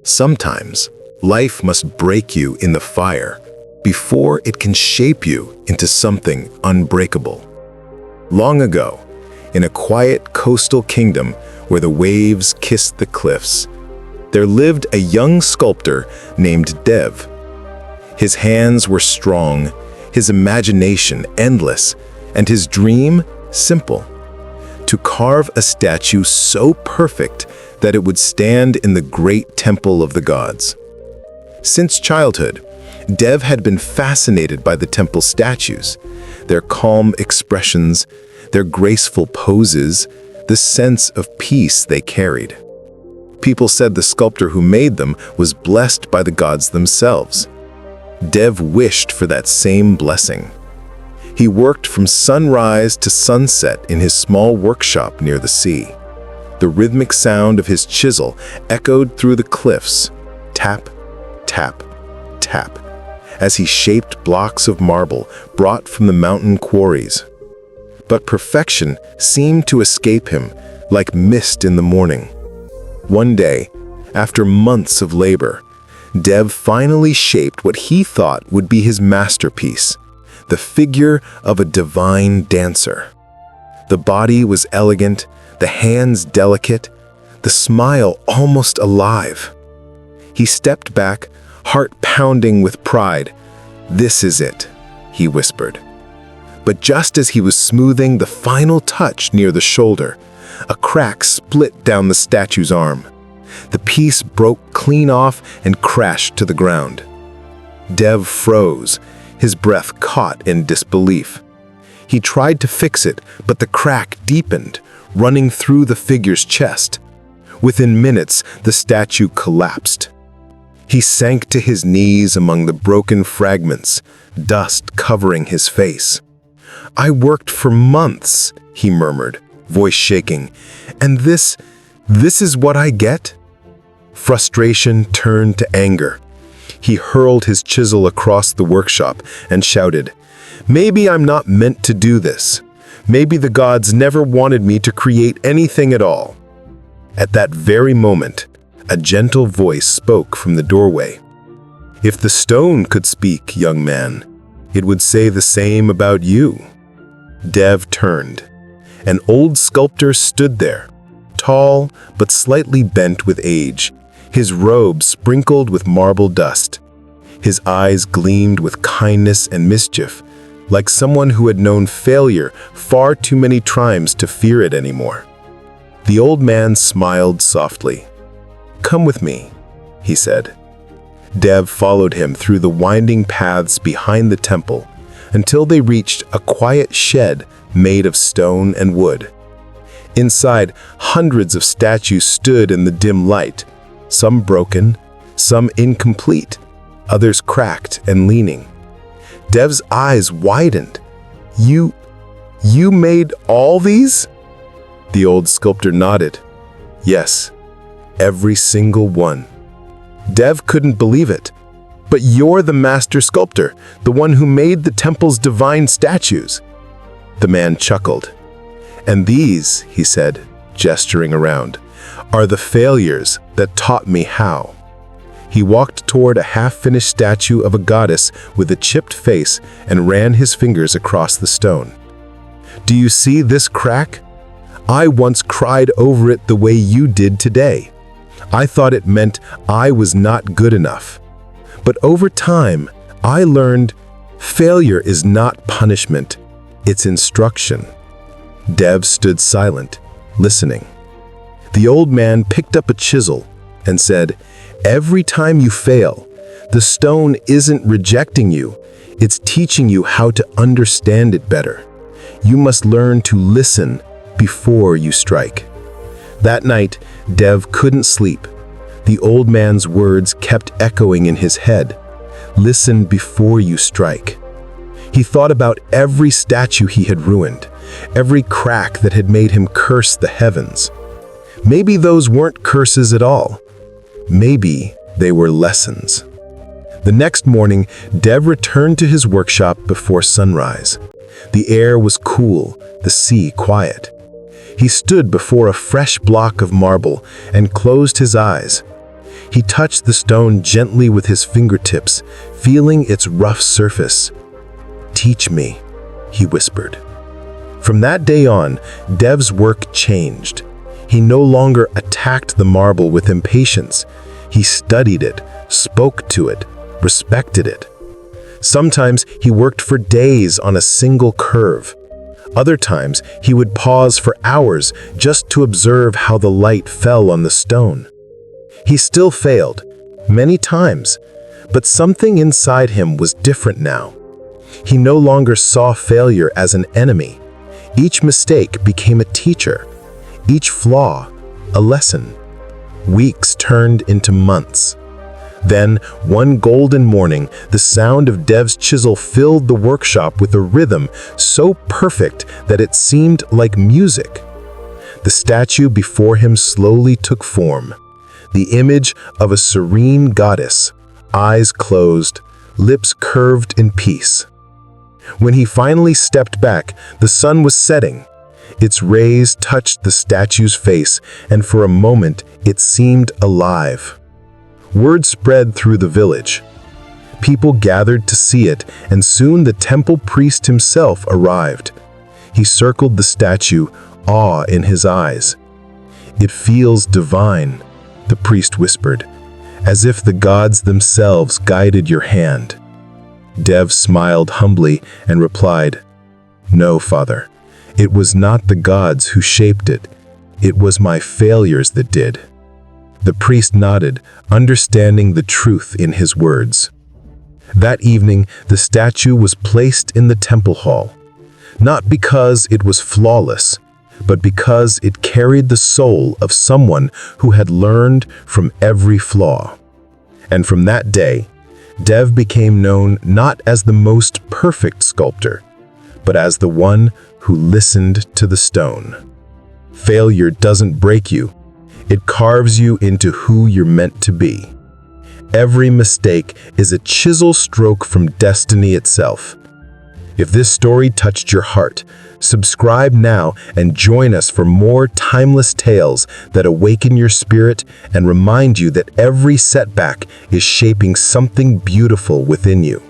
Sometimes, life must break you in the fire before it can shape you into something unbreakable. Long ago, in a quiet coastal kingdom where the waves kissed the cliffs, there lived a young sculptor named Dev. His hands were strong, his imagination endless, and his dream simple: to carve a statue so perfect that it would stand in the great temple of the gods. Since childhood, Dev had been fascinated by the temple statues, their calm expressions, their graceful poses, the sense of peace they carried. People said the sculptor who made them was blessed by the gods themselves. Dev wished for that same blessing. He worked from sunrise to sunset in his small workshop near the sea. The rhythmic sound of his chisel echoed through the cliffs, tap, tap, tap, as he shaped blocks of marble brought from the mountain quarries. But perfection seemed to escape him like mist in the morning. One day, after months of labor, Dev finally shaped what he thought would be his masterpiece, the figure of a divine dancer. The body was elegant, the hands delicate, the smile almost alive. He stepped back, heart pounding with pride. "This is it," he whispered. But just as he was smoothing the final touch near the shoulder, a crack split down the statue's arm. The piece broke clean off and crashed to the ground. Dev froze, his breath caught in disbelief. He tried to fix it, but the crack deepened, running through the figure's chest. Within minutes, the statue collapsed. He sank to his knees among the broken fragments, dust covering his face. "I worked for months," he murmured, voice shaking, "and this is what I get?" Frustration turned to anger. He hurled his chisel across the workshop and shouted, "Maybe I'm not meant to do this. Maybe the gods never wanted me to create anything at all." At that very moment, a gentle voice spoke from the doorway. "If the stone could speak, young man, it would say the same about you." Dev turned. An old sculptor stood there, tall but slightly bent with age, his robe sprinkled with marble dust. His eyes gleamed with kindness and mischief, like someone who had known failure far too many times to fear it anymore. The old man smiled softly. "Come with me," he said. Dev followed him through the winding paths behind the temple until they reached a quiet shed made of stone and wood. Inside, hundreds of statues stood in the dim light, some broken, some incomplete, others cracked and leaning. Dev's eyes widened. You made all these?" The old sculptor nodded. "Yes, every single one." Dev couldn't believe it. "But you're the master sculptor, the one who made the temple's divine statues." The man chuckled. "And these," he said, gesturing around, "are the failures that taught me how." He walked toward a half-finished statue of a goddess with a chipped face and ran his fingers across the stone. "Do you see this crack? I once cried over it the way you did today. I thought it meant I was not good enough. But over time, I learned failure is not punishment, it's instruction." Dev stood silent, listening. The old man picked up a chisel and said, "Every time you fail, the stone isn't rejecting you, it's teaching you how to understand it better. You must learn to listen before you strike." That night, Dev couldn't sleep. The old man's words kept echoing in his head. "Listen before you strike." He thought about every statue he had ruined, every crack that had made him curse the heavens. Maybe those weren't curses at all. Maybe they were lessons. The next morning, Dev returned to his workshop before sunrise. The air was cool, the sea quiet. He stood before a fresh block of marble and closed his eyes. He touched the stone gently with his fingertips, feeling its rough surface. "Teach me," he whispered. From that day on, Dev's work changed. He no longer attacked the marble with impatience. He studied it, spoke to it, respected it. Sometimes he worked for days on a single curve. Other times he would pause for hours just to observe how the light fell on the stone. He still failed, many times, but something inside him was different now. He no longer saw failure as an enemy. Each mistake became a teacher, each flaw a lesson. Weeks turned into months. Then, one golden morning, the sound of Dev's chisel filled the workshop with a rhythm so perfect that it seemed like music. The statue before him slowly took form, the image of a serene goddess, eyes closed, lips curved in peace. When he finally stepped back, the sun was setting. Its rays touched the statue's face, and for a moment it seemed alive. Word spread through the village. People gathered to see it, and soon the temple priest himself arrived. He circled the statue, awe in his eyes. "It feels divine," the priest whispered, "as if the gods themselves guided your hand." Dev smiled humbly and replied, "No, Father, it was not the gods who shaped it. It was my failures that did." The priest nodded, understanding the truth in his words. That evening, the statue was placed in the temple hall, not because it was flawless, but because it carried the soul of someone who had learned from every flaw. And from that day, Dev became known not as the most perfect sculptor, but as the one who listened to the stone. Failure doesn't break you. It carves you into who you're meant to be. Every mistake is a chisel stroke from destiny itself. If this story touched your heart, subscribe now and join us for more timeless tales that awaken your spirit and remind you that every setback is shaping something beautiful within you.